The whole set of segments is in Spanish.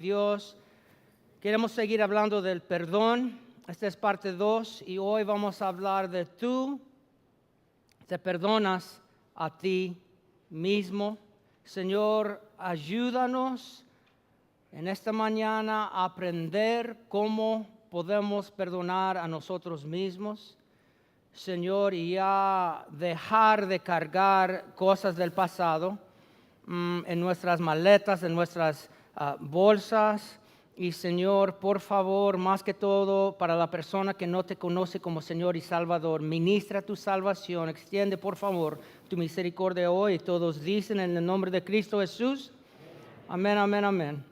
Dios, queremos seguir hablando del perdón. Esta es parte 2 y hoy vamos a hablar de tú te perdonas a ti mismo. Señor, ayúdanos en esta mañana a aprender cómo podemos perdonar a nosotros mismos. Señor, y ya dejar de cargar cosas del pasado en nuestras maletas, en nuestras bolsas. Y Señor, por favor, más que todo, para la persona que no te conoce como Señor y Salvador, ministra tu salvación, extiende por favor tu misericordia hoy. Todos dicen en el nombre de Cristo Jesús. Amén, amén, amén.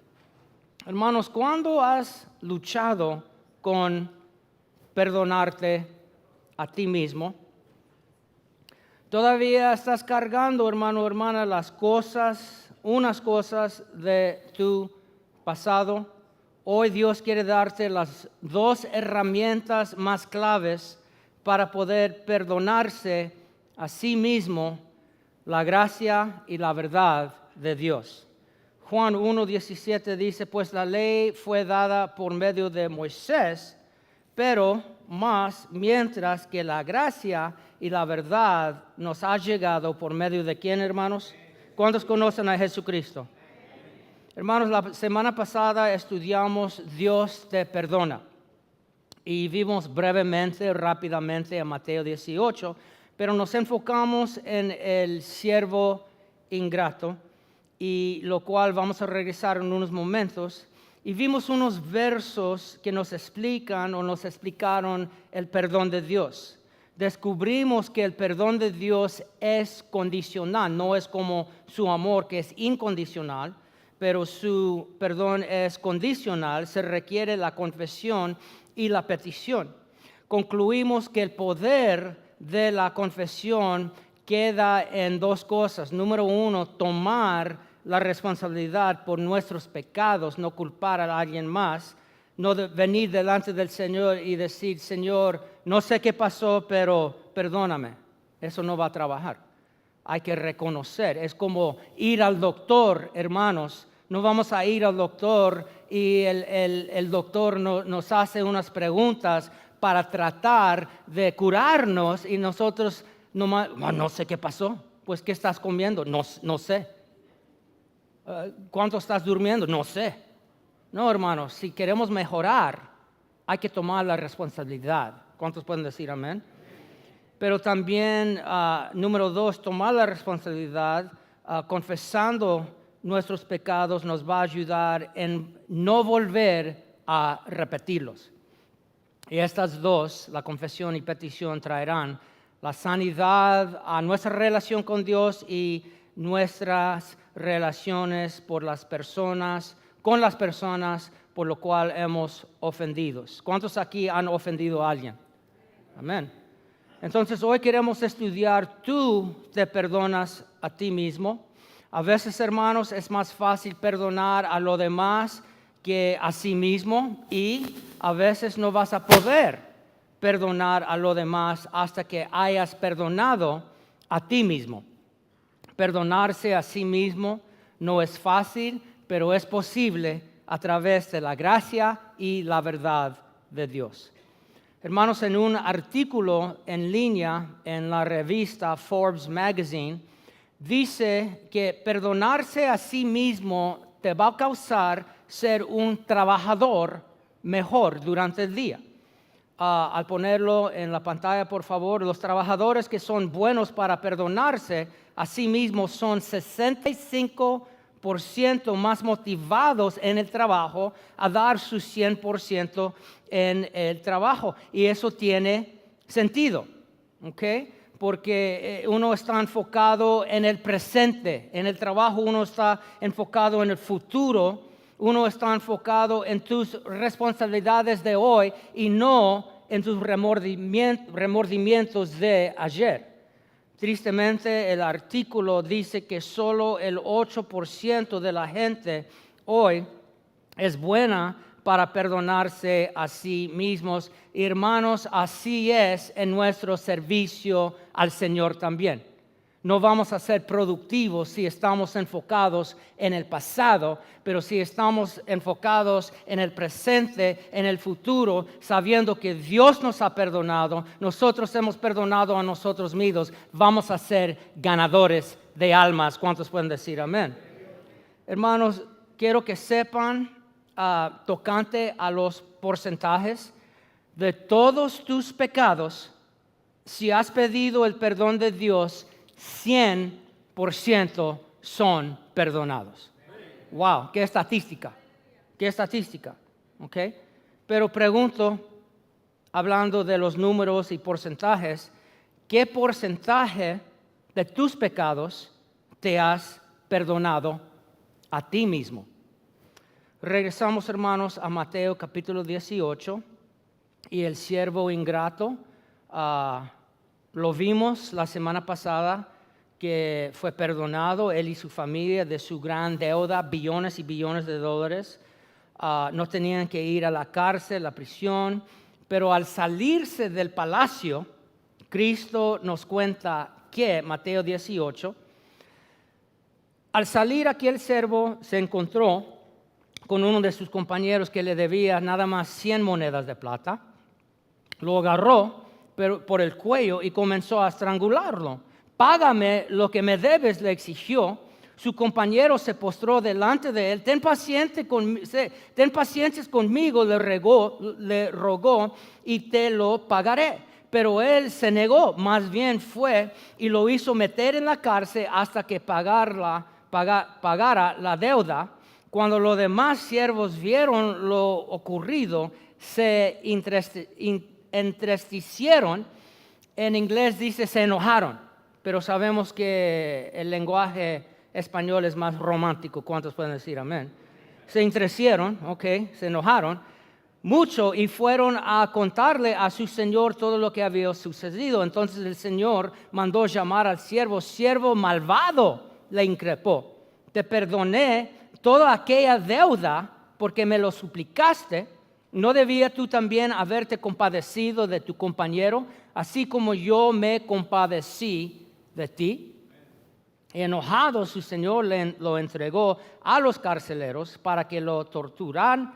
Hermanos, ¿cuándo has luchado con perdonarte a ti mismo? Todavía estás cargando, hermano o hermana, unas cosas de tu pasado. Hoy Dios quiere darte las dos herramientas más claves para poder perdonarse a sí mismo, la gracia y la verdad de Dios. Juan 1:17 dice, pues la ley fue dada por medio de Moisés, pero más mientras que la gracia y la verdad nos ha llegado por medio de ¿quién, hermanos? ¿Cuántos conocen a Jesucristo? Hermanos, la semana pasada estudiamos Dios te perdona y vimos brevemente, rápidamente a Mateo 18, pero nos enfocamos en el siervo ingrato, y lo cual vamos a regresar en unos momentos. Y vimos unos versos que nos explican o nos explicaron el perdón de Dios. Descubrimos que el perdón de Dios es condicional, no es como su amor que es incondicional, pero su perdón es condicional, se requiere la confesión y la petición. Concluimos que el poder de la confesión queda en dos cosas. Número uno, tomar la responsabilidad por nuestros pecados, no culpar a alguien más, no venir delante del Señor y decir, Señor, no sé qué pasó, pero perdóname. Eso no va a trabajar. Hay que reconocer. Es como ir al doctor, hermanos. No vamos a ir al doctor y el doctor nos hace unas preguntas para tratar de curarnos y nosotros no sé qué pasó. Pues, ¿qué estás comiendo? No sé. ¿Cuánto estás durmiendo? No sé. No, hermanos, si queremos mejorar, hay que tomar la responsabilidad. ¿Cuántos pueden decir amén? Pero también, número 2, tomar la responsabilidad, confesando nuestros pecados, nos va a ayudar en no volver a repetirlos. Y estas dos, la confesión y petición, traerán la sanidad a nuestra relación con Dios y nuestras relaciones con las personas por lo cual hemos ofendido. ¿Cuántos aquí han ofendido a alguien? Amén. Entonces hoy queremos estudiar, tú te perdonas a ti mismo. A veces, hermanos, es más fácil perdonar a los demás que a sí mismo, y a veces no vas a poder perdonar a los demás hasta que hayas perdonado a ti mismo. Perdonarse a sí mismo no es fácil, pero es posible a través de la gracia y la verdad de Dios. Hermanos, en un artículo en línea en la revista Forbes Magazine, dice que perdonarse a sí mismo te va a causar ser un trabajador mejor durante el día. Al ponerlo en la pantalla, por favor, los trabajadores que son buenos para perdonarse a sí mismos son 65% más motivados en el trabajo a dar su 100% en el trabajo. Y eso tiene sentido, ¿ok? Porque uno está enfocado en el presente, en el trabajo uno está enfocado en el futuro, uno está enfocado en tus responsabilidades de hoy y no en tus remordimientos de ayer. Tristemente, el artículo dice que solo el 8% de la gente hoy es buena para perdonarse a sí mismos. Hermanos, así es en nuestro servicio al Señor también. no vamos a ser productivos si estamos enfocados en el pasado, pero si estamos enfocados en el presente, en el futuro, sabiendo que Dios nos ha perdonado, nosotros hemos perdonado a nosotros mismos, vamos a ser ganadores de almas. ¿Cuántos pueden decir amén? Hermanos, quiero que sepan, tocante a los porcentajes, de todos tus pecados, si has pedido el perdón de Dios, 100% son perdonados. Wow, qué estadística, ¿ok? Pero pregunto, hablando de los números y porcentajes, ¿qué porcentaje de tus pecados te has perdonado a ti mismo? Regresamos, hermanos, a Mateo capítulo 18 y el siervo ingrato. Lo vimos la semana pasada que fue perdonado él y su familia de su gran deuda, billones y billones de dólares. No tenían que ir a la cárcel, a la prisión, pero al salirse del palacio, Cristo nos cuenta que, Mateo 18, al salir aquel siervo se encontró con uno de sus compañeros que le debía nada más 100 monedas de plata. Lo agarró por el cuello y comenzó a estrangularlo. Págame lo que me debes, le exigió. Su compañero se postró delante de él. Ten paciencia conmigo, le rogó, y te lo pagaré. Pero él se negó, más bien fue y lo hizo meter en la cárcel hasta que pagara la deuda. Cuando los demás siervos vieron lo ocurrido, se entristecieron. En inglés dice se enojaron, pero sabemos que el lenguaje español es más romántico. ¿Cuántos pueden decir amén? Se entristecieron, se enojaron mucho y fueron a contarle a su señor todo lo que había sucedido. Entonces el señor mandó llamar al siervo malvado, le increpó. Te perdoné toda aquella deuda porque me lo suplicaste. ¿No debías tú también haberte compadecido de tu compañero, así como yo me compadecí de ti? Y enojado, su señor lo entregó a los carceleros para que lo torturaran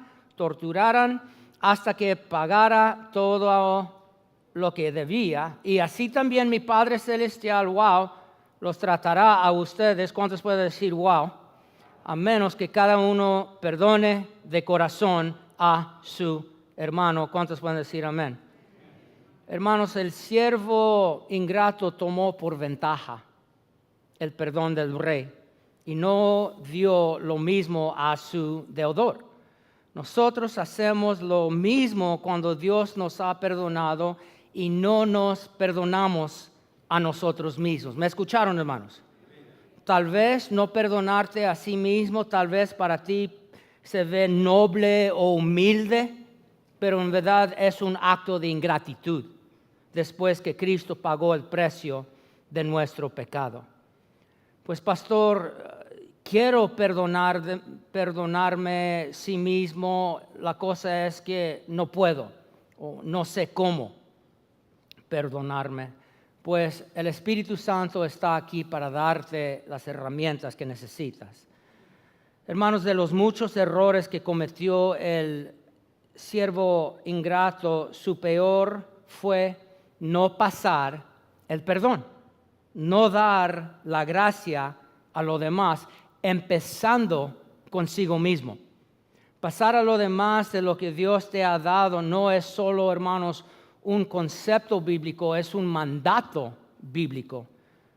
hasta que pagara todo lo que debía. Y así también mi Padre Celestial, los tratará a ustedes. ¿Cuántos pueden decir wow? A menos que cada uno perdone de corazón a su hermano. ¿Cuántos pueden decir amén? Hermanos, el siervo ingrato tomó por ventaja el perdón del rey y no dio lo mismo a su deudor. Nosotros hacemos lo mismo cuando Dios nos ha perdonado y no nos perdonamos a nosotros mismos. ¿Me escucharon, hermanos? Tal vez no perdonarte a sí mismo, tal vez para ti se ve noble o humilde, pero en verdad es un acto de ingratitud después que Cristo pagó el precio de nuestro pecado. Pues pastor, quiero perdonarme a sí mismo, la cosa es que no puedo o no sé cómo perdonarme. Pues el Espíritu Santo está aquí para darte las herramientas que necesitas. Hermanos, de los muchos errores que cometió el siervo ingrato, su peor fue no pasar el perdón, no dar la gracia a los demás, empezando consigo mismo. Pasar a lo demás de lo que Dios te ha dado no es solo, hermanos, un concepto bíblico, es un mandato bíblico.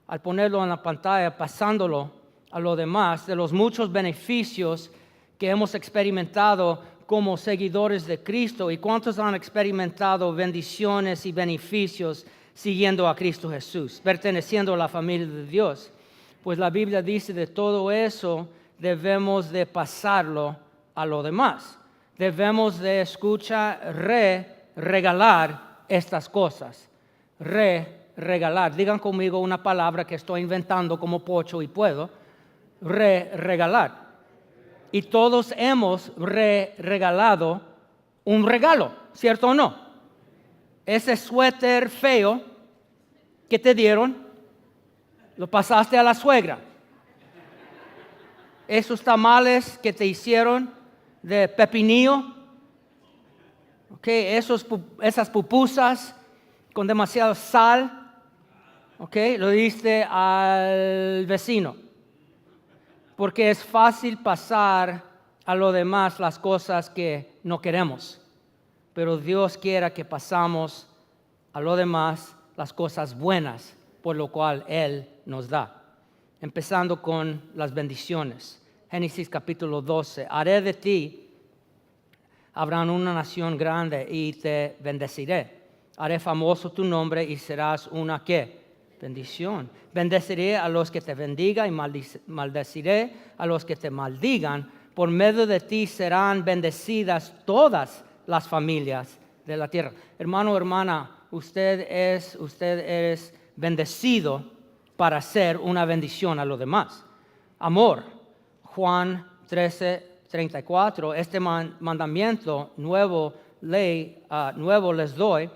Al ponerlo en la pantalla, pasándolo a lo demás, de los muchos beneficios que hemos experimentado como seguidores de Cristo. ¿Y cuántos han experimentado bendiciones y beneficios siguiendo a Cristo Jesús, perteneciendo a la familia de Dios? Pues la Biblia dice de todo eso debemos de pasarlo a lo demás. Debemos de regalar estas cosas. Regalar. Digan conmigo una palabra que estoy inventando como pocho y puedo. Regalar. Y todos hemos regalado un regalo, ¿cierto o no? Ese suéter feo que te dieron, Lo pasaste a la suegra. Esos tamales que te hicieron de pepinillo, okay, esas pupusas con demasiada sal, okay, lo diste al vecino. Porque es fácil pasar a lo demás las cosas que no queremos. Pero Dios quiere que pasamos a lo demás las cosas buenas, por lo cual Él nos da. Empezando con las bendiciones. Génesis capítulo 12. Haré de ti, habrán una nación grande y te bendeciré. Haré famoso tu nombre y serás una ¿qué? Bendición. Bendeciré a los que te bendigan y maldeciré a los que te maldigan. Por medio de ti serán bendecidas todas las familias de la tierra. Hermano, hermana, usted es bendecido para ser una bendición a los demás. Amor. Juan 13:34. Este mandamiento nuevo les doy,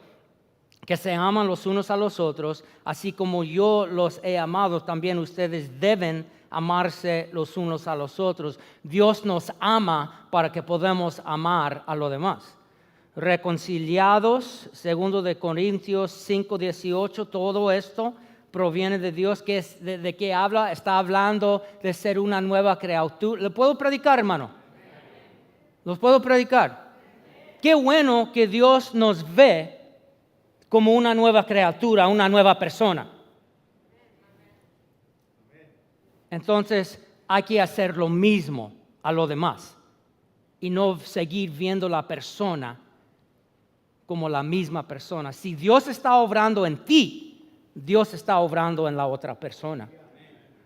que se aman los unos a los otros, así como yo los he amado, también ustedes deben amarse los unos a los otros. Dios nos ama para que podamos amar a los demás. Reconciliados, 2 de Corintios 5:18, todo esto proviene de Dios. ¿De qué habla? Está hablando de ser una nueva criatura. ¿Le puedo predicar, hermano? ¿Los puedo predicar? Qué bueno que Dios nos ve como una nueva criatura, una nueva persona. Entonces hay que hacer lo mismo a los demás y no seguir viendo la persona como la misma persona. Si Dios está obrando en ti, Dios está obrando en la otra persona.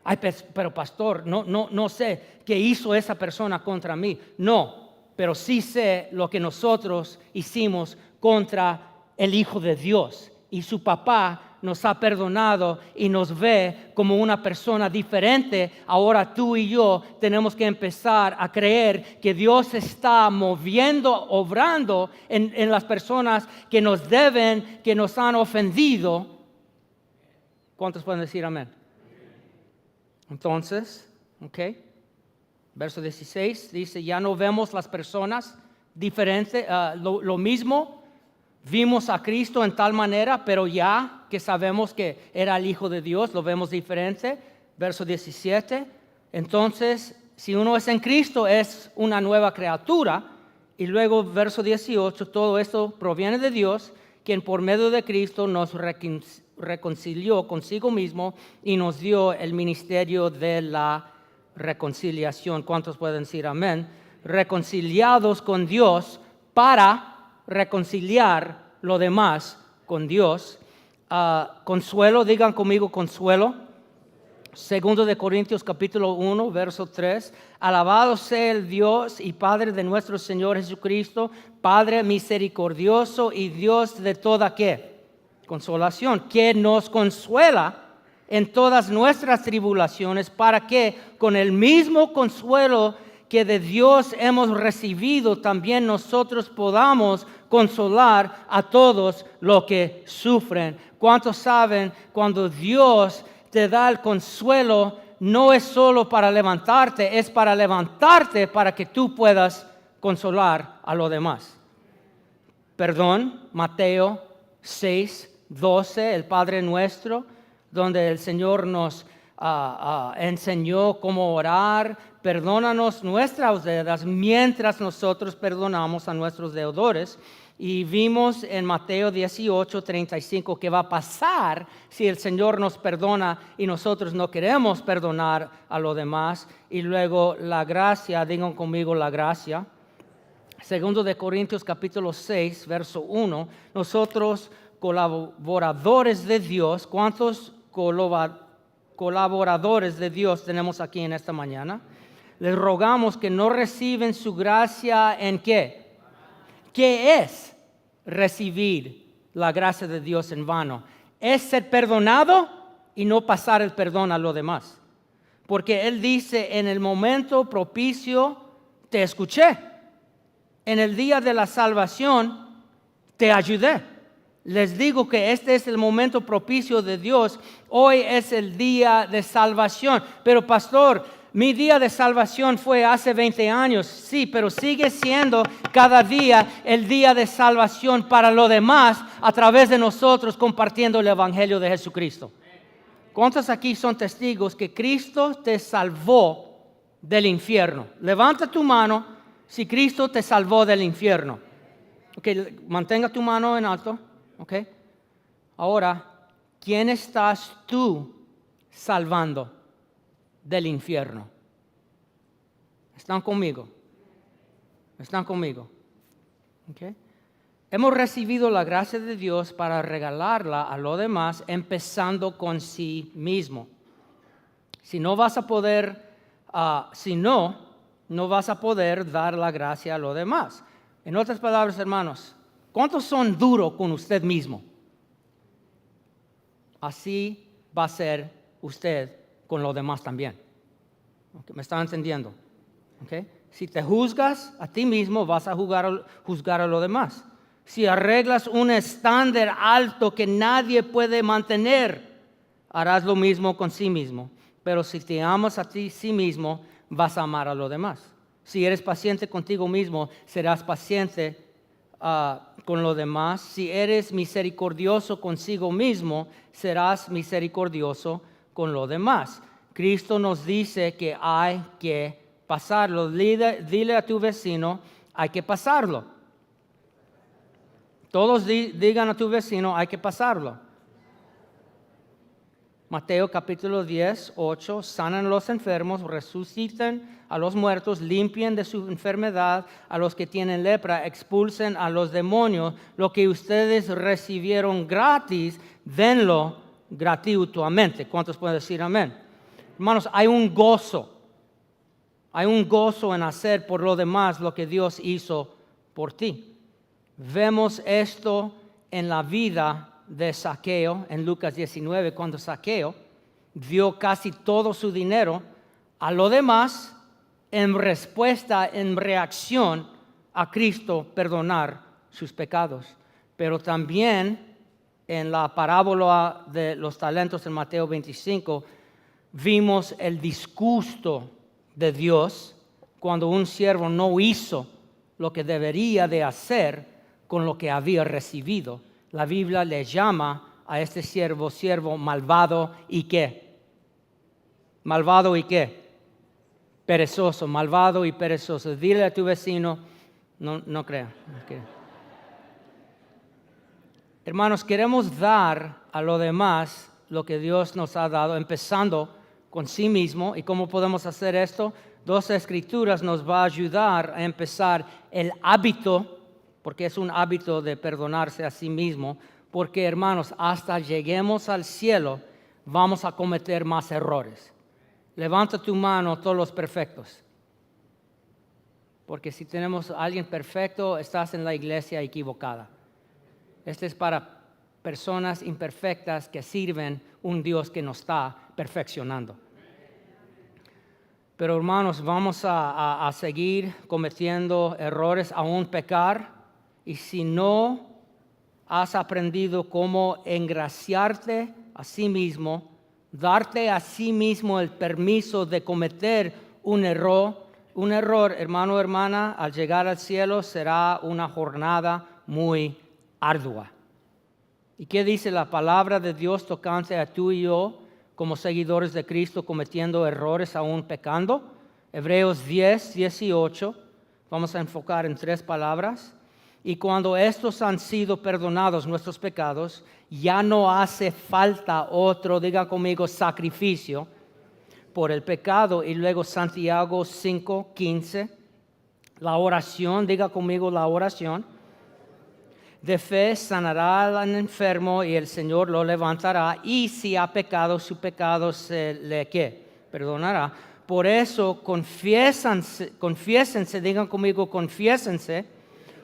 Ay, pero pastor, no sé qué hizo esa persona contra mí. No, pero sí sé lo que nosotros hicimos contra el Hijo de Dios, y su papá nos ha perdonado y nos ve como una persona diferente. Ahora tú y yo tenemos que empezar a creer que Dios está moviendo, obrando en las personas que nos deben, que nos han ofendido. ¿Cuántos pueden decir amén? Entonces, verso 16 dice, ya no vemos las personas diferentes, lo mismo. Vimos a Cristo en tal manera, pero ya que sabemos que era el Hijo de Dios, lo vemos diferente. Verso 17. Entonces, si uno es en Cristo, es una nueva criatura. Y luego, verso 18, todo esto proviene de Dios, quien por medio de Cristo nos reconcilió consigo mismo y nos dio el ministerio de la reconciliación. ¿Cuántos pueden decir amén? Reconciliados con Dios para reconciliar lo demás con Dios. Consuelo, digan conmigo consuelo. 2 de Corintios capítulo 1, verso 3. Alabado sea el Dios y Padre de nuestro Señor Jesucristo, Padre misericordioso y Dios de toda ¿qué? Consolación, que nos consuela en todas nuestras tribulaciones, para que con el mismo consuelo que de Dios hemos recibido, también nosotros podamos consolar a todos los que sufren. ¿Cuántos saben cuando Dios te da el consuelo? No es solo para levantarte, es para levantarte para que tú puedas consolar a los demás. Perdón, Mateo 6:12, el Padre Nuestro, donde el Señor nos enseñó cómo orar. Perdónanos nuestras deudas mientras nosotros perdonamos a nuestros deudores. Y vimos en Mateo 18:35 qué va a pasar si el Señor nos perdona y nosotros no queremos perdonar a los demás. Y luego la gracia, digan conmigo la gracia. 2 de Corintios capítulo 6, verso 1. Nosotros colaboradores de Dios, ¿cuántos colaboradores de Dios tenemos aquí en esta mañana? Les rogamos que no reciben su gracia en ¿qué? ¿Qué es recibir la gracia de Dios en vano? Es ser perdonado y no pasar el perdón a los demás. Porque Él dice, en el momento propicio te escuché. En el día de la salvación te ayudé. Les digo que este es el momento propicio de Dios. Hoy es el día de salvación. Pero pastor, mi día de salvación fue hace 20 años. Sí, pero sigue siendo cada día el día de salvación para los demás a través de nosotros compartiendo el Evangelio de Jesucristo. ¿Cuántos aquí son testigos que Cristo te salvó del infierno? Levanta tu mano si Cristo te salvó del infierno. Okay, mantenga tu mano en alto. Okay. Ahora, ¿quién estás tú salvando del infierno? ¿Están conmigo? ¿Están conmigo? Okay. Hemos recibido la gracia de Dios para regalarla a los demás, empezando con sí mismo. Si no vas a poder, no vas a poder dar la gracia a los demás. En otras palabras, hermanos, ¿cuántos son duros con usted mismo? Así va a ser usted con los demás también. ¿Me están entendiendo? ¿Okay? Si te juzgas a ti mismo, vas a juzgar a los demás. Si arreglas un estándar alto que nadie puede mantener, harás lo mismo con sí mismo. Pero si te amas a ti sí mismo, vas a amar a los demás. Si eres paciente contigo mismo, serás paciente con los demás. Si eres misericordioso consigo mismo, serás misericordioso con los demás. Cristo nos dice que hay que pasarlo. Dile a tu vecino, hay que pasarlo. Todos digan a tu vecino, hay que pasarlo. Mateo capítulo 10, 8, sanan a los enfermos, resucitan a los muertos, limpien de su enfermedad a los que tienen lepra, expulsen a los demonios. Lo que ustedes recibieron gratis, denlo gratuitamente. ¿Cuántos pueden decir amén? Hermanos, hay un gozo en hacer por los demás lo que Dios hizo por ti. Vemos esto en la vida de Zaqueo, en Lucas 19, cuando Zaqueo dio casi todo su dinero a los demás en respuesta, en reacción a Cristo perdonar sus pecados. Pero también en la parábola de los talentos en Mateo 25, vimos el disgusto de Dios cuando un siervo no hizo lo que debería de hacer con lo que había recibido. La Biblia le llama a este siervo malvado y ¿qué? Malvado y ¿qué? Perezoso, malvado y perezoso. Dile a tu vecino, no crea. Okay. Hermanos, queremos dar a los demás lo que Dios nos ha dado, empezando con sí mismo. ¿Y cómo podemos hacer esto? 2 escrituras nos va a ayudar a empezar el hábito, porque es un hábito de perdonarse a sí mismo, porque hermanos, hasta lleguemos al cielo, vamos a cometer más errores. Levanta tu mano todos los perfectos. Porque si tenemos a alguien perfecto, estás en la iglesia equivocada. Este es para personas imperfectas que sirven un Dios que nos está perfeccionando. Pero hermanos, vamos a seguir cometiendo errores, aún pecar. Y si no has aprendido cómo engraciarte a sí mismo, darte a sí mismo el permiso de cometer un error, hermano o hermana, al llegar al cielo será una jornada muy ardua. ¿Y qué dice la palabra de Dios tocante a tú y yo como seguidores de Cristo cometiendo errores aún pecando? Hebreos 10, 18, vamos a enfocar en 3 palabras. Y cuando estos han sido perdonados nuestros pecados, ya no hace falta otro, diga conmigo, sacrificio por el pecado. Y luego Santiago 5, 15, la oración, diga conmigo la oración. De fe sanará al enfermo y el Señor lo levantará. Y si ha pecado, su pecado se le ¿qué? Perdonará. Por eso confiésense, digan conmigo, confiésense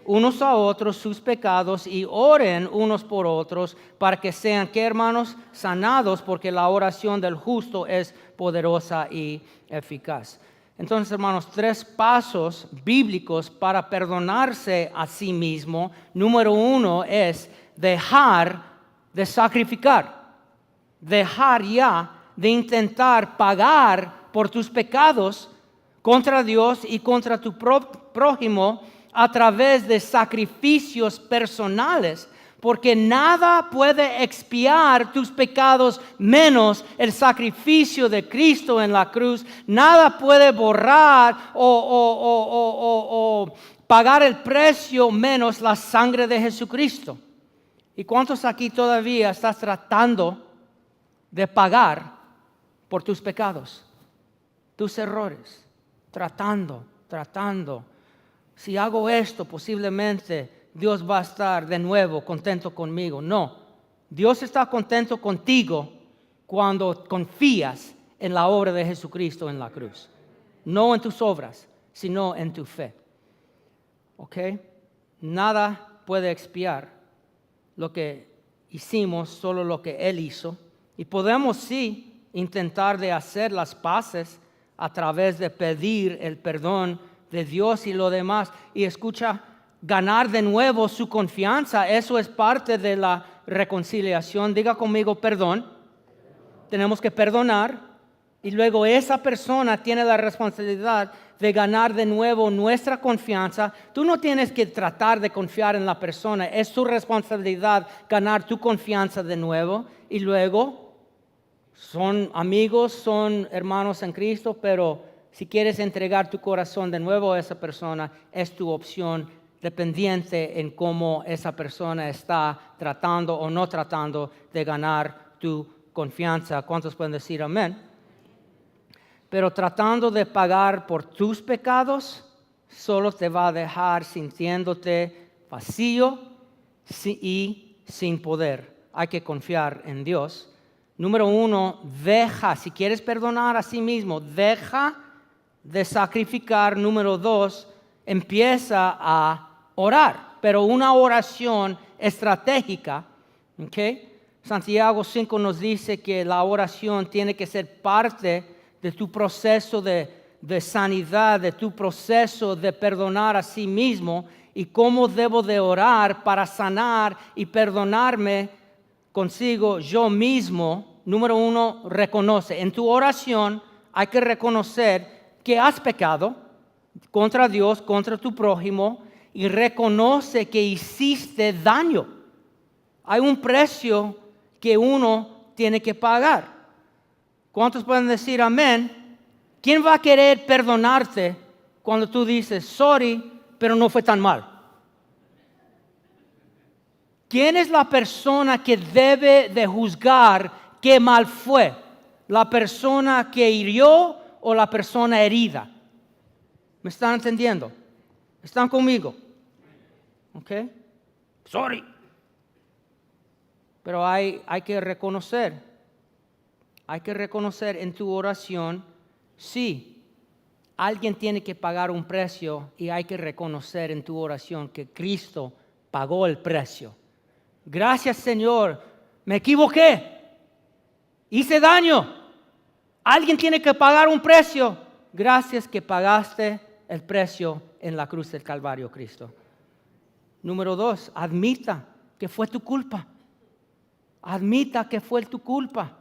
unos a otros sus pecados y oren unos por otros para que sean, ¿qué hermanos? Sanados, porque la oración del justo es poderosa y eficaz. Entonces, hermanos, 3 pasos bíblicos para perdonarse a sí mismo. Número 1 es dejar de sacrificar. Dejar ya de intentar pagar por tus pecados contra Dios y contra tu prójimo a través de sacrificios personales, porque nada puede expiar tus pecados menos el sacrificio de Cristo en la cruz. Nada puede borrar o pagar el precio menos la sangre de Jesucristo. ¿Y cuántos aquí todavía estás tratando de pagar por tus pecados, tus errores? Tratando. Si hago esto, posiblemente Dios va a estar de nuevo contento conmigo. No, Dios está contento contigo cuando confías en la obra de Jesucristo en la cruz. No en tus obras, sino en tu fe. ¿Ok? Nada puede expiar lo que hicimos, solo lo que Él hizo. Y podemos sí intentar de hacer las paces a través de pedir el perdón de Dios y lo demás. Y escucha, ganar de nuevo su confianza, eso es parte de la reconciliación. Diga conmigo, perdón. Tenemos que perdonar y luego esa persona tiene la responsabilidad de ganar de nuevo nuestra confianza. Tú no tienes que tratar de confiar en la persona, es tu responsabilidad ganar tu confianza de nuevo y luego son amigos, son hermanos en Cristo, pero si quieres entregar tu corazón de nuevo a esa persona, es tu opción dependiente en cómo esa persona está tratando o no tratando de ganar tu confianza. ¿Cuántos pueden decir amén? Pero tratando de pagar por tus pecados, solo te va a dejar sintiéndote vacío y sin poder. Hay que confiar en Dios. Número 1, si quieres perdonar a sí mismo, deja de sacrificar. Número 2, empieza a orar, pero una oración estratégica. ¿Okay? Santiago 5 nos dice que la oración tiene que ser parte de tu proceso de sanidad, de tu proceso de perdonar a sí mismo y cómo debo de orar para sanar y perdonarme consigo yo mismo. Número 1, reconoce. En tu oración hay que reconocer que has pecado contra Dios, contra tu prójimo, y reconoce que hiciste daño. Hay un precio que uno tiene que pagar. ¿Cuántos pueden decir amén? ¿Quién va a querer perdonarte cuando tú dices, sorry, pero no fue tan mal? ¿Quién es la persona que debe de juzgar qué mal fue? ¿La persona que hirió o la persona herida? ¿Me están entendiendo? ¿Están conmigo? ¿Ok? Sorry. Pero hay que reconocer. Hay que reconocer en tu oración, sí, alguien tiene que pagar un precio y hay que reconocer en tu oración que Cristo pagó el precio. Gracias, Señor, me equivoqué. Hice daño. Alguien tiene que pagar un precio. Gracias que pagaste el precio en la cruz del Calvario, Cristo. Número 2, admita que fue tu culpa. Admita que fue tu culpa.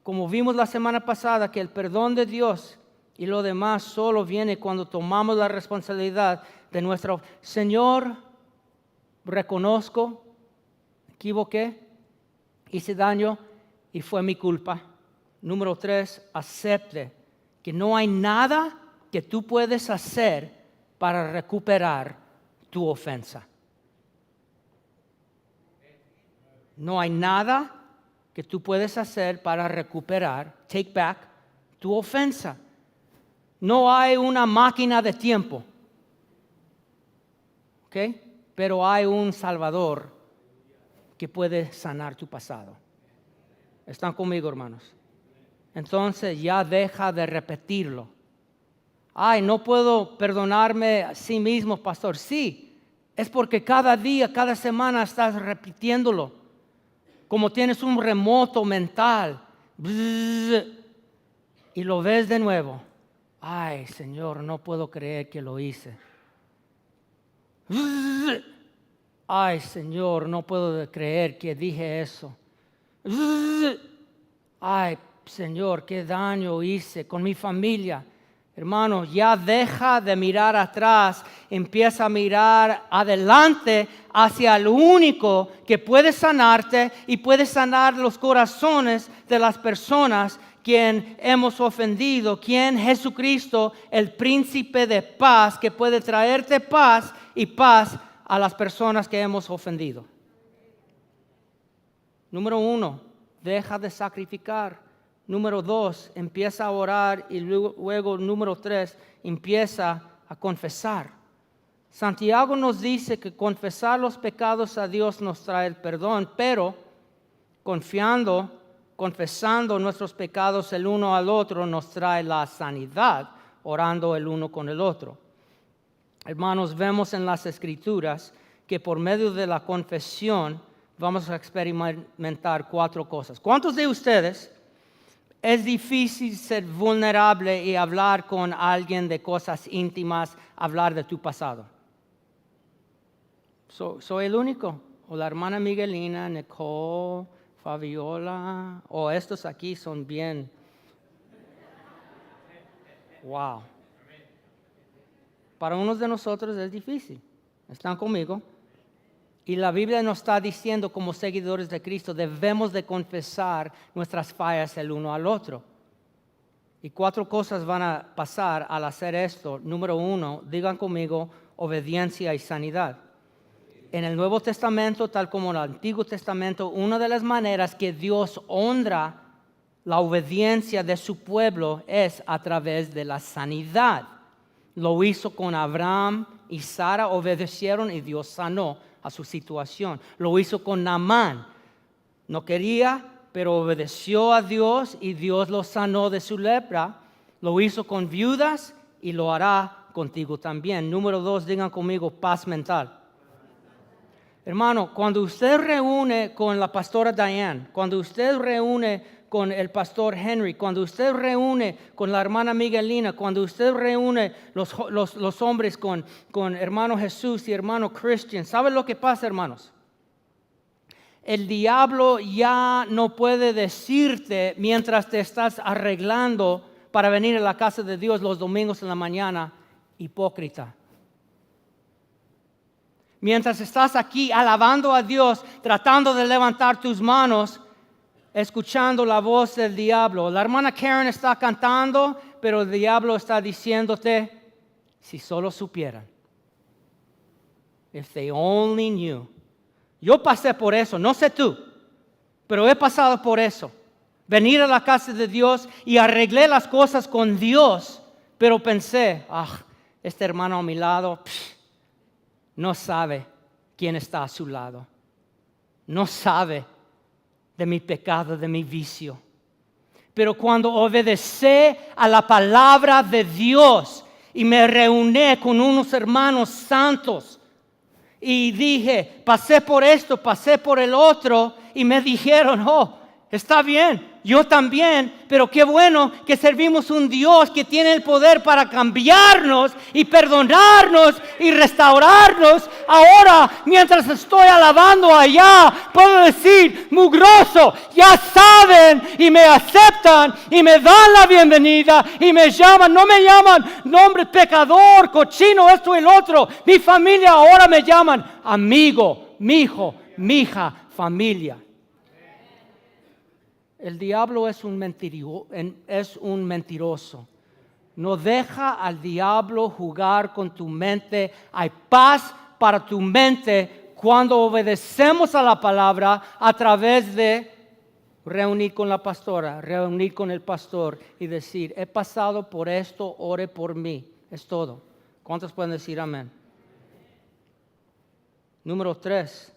Como vimos la semana pasada, que el perdón de Dios y lo demás solo viene cuando tomamos la responsabilidad de nuestro Señor. Reconozco, me equivoqué, hice daño y fue mi culpa. Número 3, acepte que no hay nada que tú puedes hacer para recuperar tu ofensa. No hay nada que tú puedes hacer para recuperar, take back, tu ofensa. No hay una máquina de tiempo, ¿ok? Pero hay un Salvador que puede sanar tu pasado. ¿Están conmigo, hermanos? Entonces ya deja de repetirlo. Ay, no puedo perdonarme a sí mismo, pastor. Sí, es porque cada día, cada semana estás repitiéndolo. Como tienes un remoto mental. Bzz, y lo ves de nuevo. Ay, Señor, no puedo creer que lo hice. Ay, Señor, no puedo creer que dije eso. Ay, Señor, qué daño hice con mi familia. Hermano, ya deja de mirar atrás, empieza a mirar adelante hacia el único que puede sanarte y puede sanar los corazones de las personas quien hemos ofendido, quien Jesucristo, el príncipe de paz, que puede traerte paz y paz a las personas que hemos ofendido. Número 1, deja de sacrificar. Número 2, empieza a orar y luego número 3, empieza a confesar. Santiago nos dice que confesar los pecados a Dios nos trae el perdón, pero confesando nuestros pecados el uno al otro nos trae la sanidad, orando el uno con el otro. Hermanos, vemos en las Escrituras que por medio de la confesión vamos a experimentar 4 cosas. ¿Cuántos de ustedes es difícil ser vulnerable y hablar con alguien de cosas íntimas, hablar de tu pasado? ¿Soy el único? ¿O la hermana Miguelina, Nicole, Fabiola? ¿O estos aquí son bien? Wow. Para unos de nosotros es difícil. ¿Están conmigo? Y la Biblia nos está diciendo, como seguidores de Cristo, debemos de confesar nuestras fallas el uno al otro. Y 4 cosas van a pasar al hacer esto. Número 1, digan conmigo, obediencia y sanidad. En el Nuevo Testamento, tal como en el Antiguo Testamento, una de las maneras que Dios honra la obediencia de su pueblo es a través de la sanidad. Lo hizo con Abraham y Sara, obedecieron y Dios sanó a su situación. Lo hizo con Naamán. No quería, pero obedeció a Dios y Dios lo sanó de su lepra. Lo hizo con viudas y lo hará contigo también. Número 2, digan conmigo, paz mental. Hermano, cuando usted reúne con la pastora Diane, cuando usted reúne con el pastor Henry, cuando usted reúne con la hermana Miguelina, cuando usted reúne los hombres con hermano Jesús y hermano Christian, ¿saben lo que pasa, hermanos? El diablo ya no puede decirte mientras te estás arreglando para venir a la casa de Dios los domingos en la mañana, hipócrita. Mientras estás aquí alabando a Dios, tratando de levantar tus manos, escuchando la voz del diablo. La hermana Karen está cantando, pero el diablo está diciéndote, si solo supieran. If they only knew. Yo pasé por eso, no sé tú, pero he pasado por eso. Venir a la casa de Dios y arreglé las cosas con Dios, pero pensé, este hermano a mi lado, no sabe quién está a su lado. No sabe de mi pecado, de mi vicio. Pero cuando obedecí a la palabra de Dios y me reuní con unos hermanos santos y dije, pasé por esto, pasé por el otro, y me dijeron, está bien, yo también, pero qué bueno que servimos un Dios que tiene el poder para cambiarnos y perdonarnos y restaurarnos. Ahora, mientras estoy alabando allá, puedo decir, mugroso, ya saben y me aceptan y me dan la bienvenida y me llaman, no me llaman nombre pecador, cochino, esto y el otro. Mi familia ahora me llaman amigo, mi hijo, mi hija, familia. El diablo es un mentiroso. No deja al diablo jugar con tu mente. Hay paz para tu mente cuando obedecemos a la palabra a través de reunir con la pastora, reunir con el pastor y decir, he pasado por esto, ore por mí. Es todo. ¿Cuántos pueden decir amén? Número 3.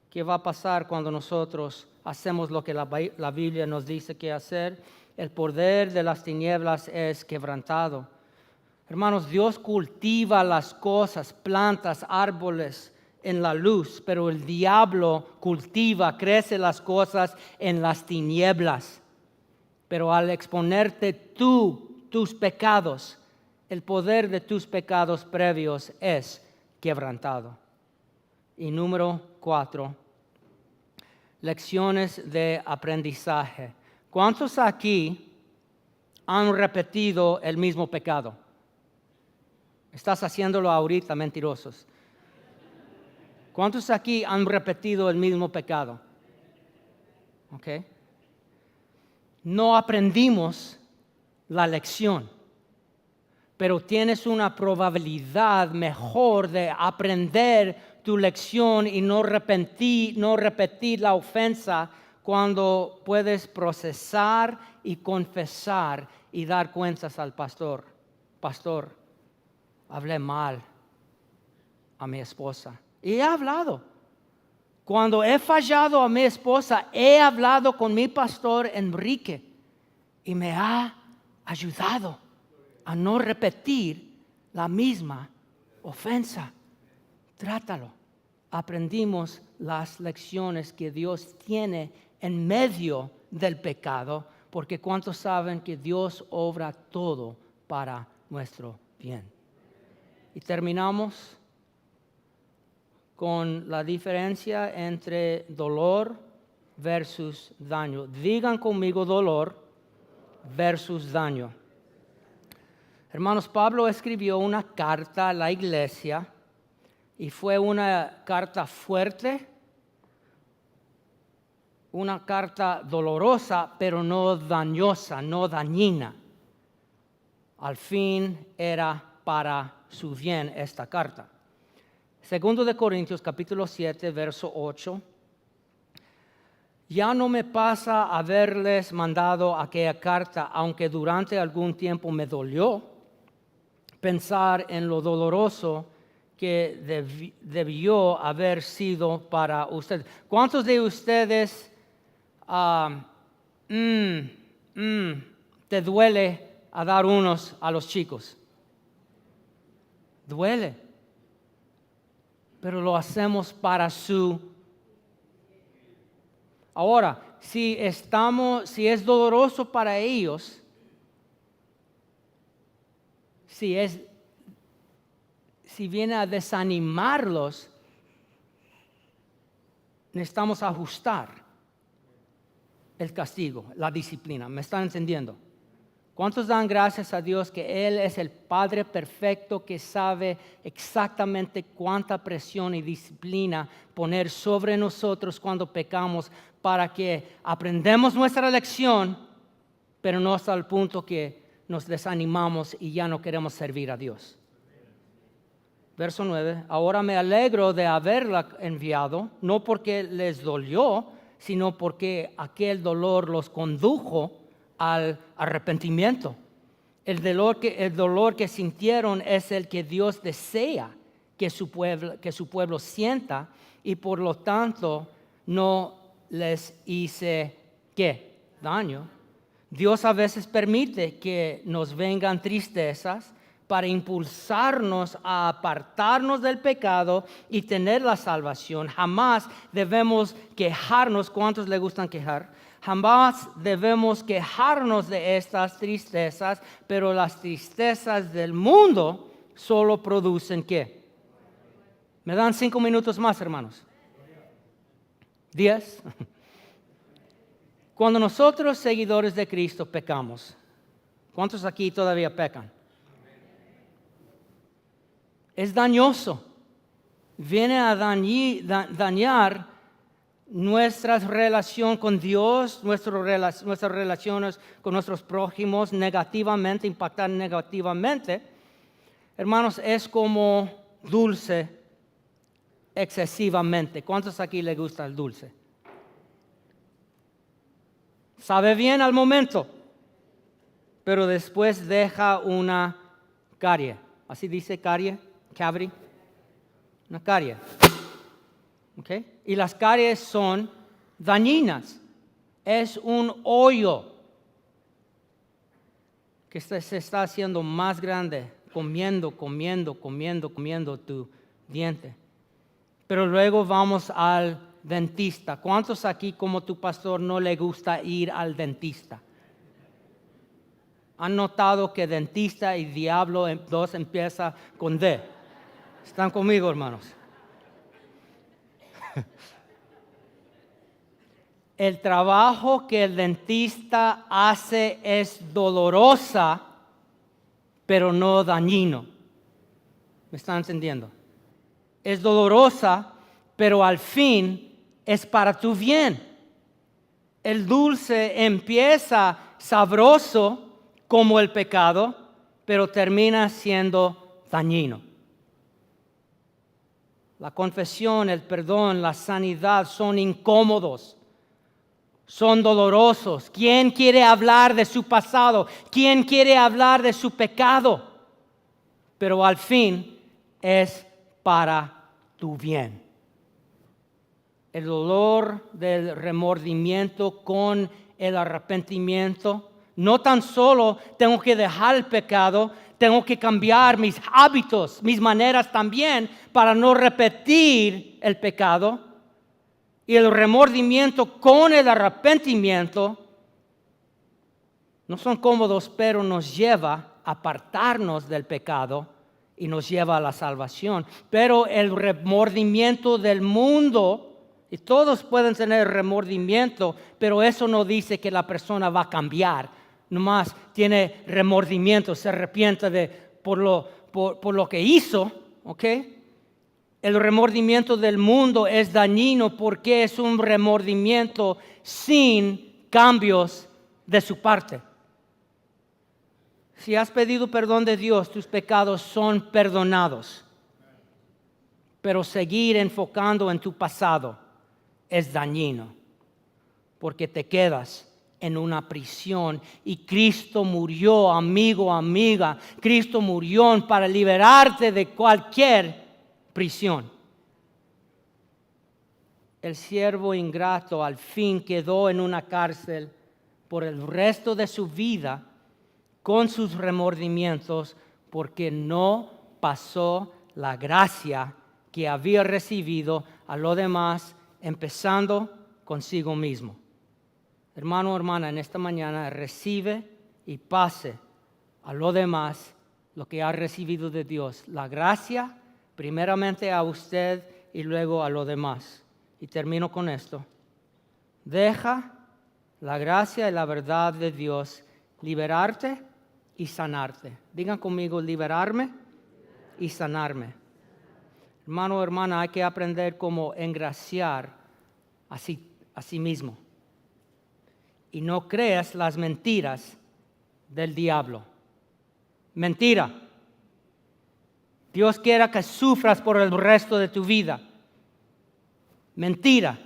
¿Qué va a pasar cuando nosotros hacemos lo que la Biblia nos dice que hacer? El poder de las tinieblas es quebrantado. Hermanos, Dios cultiva las cosas, plantas, árboles en la luz, pero el diablo cultiva, crece las cosas en las tinieblas. Pero al exponerte tú tus pecados, el poder de tus pecados previos es quebrantado. Y número 4, lecciones de aprendizaje. ¿Cuántos aquí han repetido el mismo pecado? Estás haciéndolo ahorita, mentirosos. ¿Cuántos aquí han repetido el mismo pecado? ¿Ok? No aprendimos la lección, pero tienes una probabilidad mejor de aprender tu lección y no repetir la ofensa cuando puedes procesar y confesar y dar cuentas al pastor. Pastor, hablé mal a mi esposa. Y he hablado. Cuando he fallado a mi esposa, he hablado con mi pastor Enrique y me ha ayudado a no repetir la misma ofensa. Trátalo. Aprendimos las lecciones que Dios tiene en medio del pecado, porque ¿cuántos saben que Dios obra todo para nuestro bien? Y terminamos con la diferencia entre dolor versus daño. Digan conmigo dolor versus daño. Hermanos, Pablo escribió una carta a la iglesia y fue una carta fuerte, una carta dolorosa, pero no dañosa, no dañina. Al fin era para su bien esta carta. Segundo de Corintios capítulo 7, verso 8. Ya no me pasa haberles mandado aquella carta, aunque durante algún tiempo me dolió pensar en lo doloroso que debió haber sido para ustedes. ¿Cuántos de ustedes te duele a dar unos a los chicos? Duele. Pero lo hacemos para su. Ahora, si es doloroso para ellos, si viene a desanimarlos, necesitamos ajustar el castigo, la disciplina. ¿Me están entendiendo? ¿Cuántos dan gracias a Dios que Él es el Padre perfecto que sabe exactamente cuánta presión y disciplina poner sobre nosotros cuando pecamos para que aprendamos nuestra lección, pero no hasta el punto que nos desanimamos y ya no queremos servir a Dios? Verso 9, ahora me alegro de haberla enviado, no porque les dolió, sino porque aquel dolor los condujo al arrepentimiento. El dolor que sintieron es el que Dios desea que su pueblo sienta, y por lo tanto no les hice ¿qué? Daño. Dios a veces permite que nos vengan tristezas para impulsarnos a apartarnos del pecado y tener la salvación. Jamás debemos quejarnos. ¿Cuántos le gustan quejar? Jamás debemos quejarnos de estas tristezas, pero las tristezas del mundo solo producen ¿qué? ¿Me dan 5 minutos más, hermanos? 10. Cuando nosotros, seguidores de Cristo, pecamos, ¿cuántos aquí todavía pecan? Es dañoso. Viene a dañar nuestra relación con Dios, nuestras relaciones con nuestros prójimos negativamente, impactar negativamente. Hermanos, es como dulce excesivamente. ¿Cuántos aquí les gusta el dulce? Sabe bien al momento, pero después deja una carie. ¿Así dice carie? Cavity. Una carie. ¿Okay? Y las caries son dañinas. Es un hoyo que se está haciendo más grande, comiendo tu diente. Pero luego vamos al dentista. ¿Cuántos aquí, como tu pastor, no le gusta ir al dentista? ¿Han notado que dentista y diablo dos empieza con D? ¿Están conmigo, hermanos? El trabajo que el dentista hace es dolorosa, pero no dañino. ¿Me están entendiendo? Es dolorosa, pero al fin es para tu bien. El dulce empieza sabroso como el pecado, pero termina siendo dañino. La confesión, el perdón, la sanidad son incómodos, son dolorosos. ¿Quién quiere hablar de su pasado? ¿Quién quiere hablar de su pecado? Pero al fin es para tu bien. El dolor del remordimiento con el arrepentimiento. No tan solo tengo que dejar el pecado, tengo que cambiar mis hábitos, mis maneras también para no repetir el pecado. Y el remordimiento con el arrepentimiento no son cómodos, pero nos lleva a apartarnos del pecado y nos lleva a la salvación. Pero el remordimiento del mundo, y todos pueden tener remordimiento, pero eso no dice que la persona va a cambiar. Nomás tiene remordimiento, se arrepiente por lo que hizo, ¿ok? El remordimiento del mundo es dañino porque es un remordimiento sin cambios de su parte. Si has pedido perdón de Dios, tus pecados son perdonados. Pero seguir enfocando en tu pasado es dañino porque te quedas en una prisión y Cristo murió, amigo, amiga. Cristo murió para liberarte de cualquier prisión. El siervo ingrato al fin quedó en una cárcel por el resto de su vida con sus remordimientos porque no pasó la gracia que había recibido a lo demás, empezando consigo mismo. Hermano o hermana, en esta mañana recibe y pase a lo demás lo que ha recibido de Dios. La gracia, primeramente a usted y luego a lo demás. Y termino con esto. Deja la gracia y la verdad de Dios liberarte y sanarte. Digan conmigo, liberarme y sanarme. Hermano o hermana, hay que aprender cómo engraciar a sí mismo. Y no creas las mentiras del diablo. Mentira. Dios quiera que sufras por el resto de tu vida. Mentira.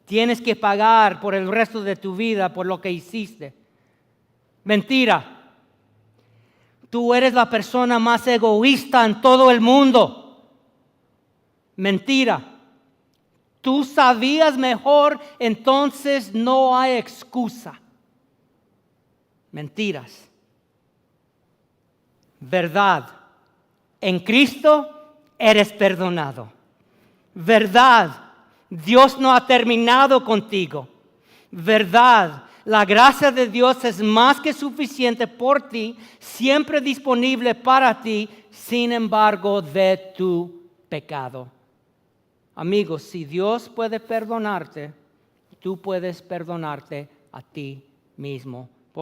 Tienes que pagar por el resto de tu vida por lo que hiciste. Mentira. Tú eres la persona más egoísta en todo el mundo. Mentira. Tú sabías mejor, entonces no hay excusa. Mentiras. Verdad. En Cristo eres perdonado. Verdad. Dios no ha terminado contigo. Verdad. La gracia de Dios es más que suficiente por ti, siempre disponible para ti, sin embargo, de tu pecado. Amigos, si Dios puede perdonarte, tú puedes perdonarte a ti mismo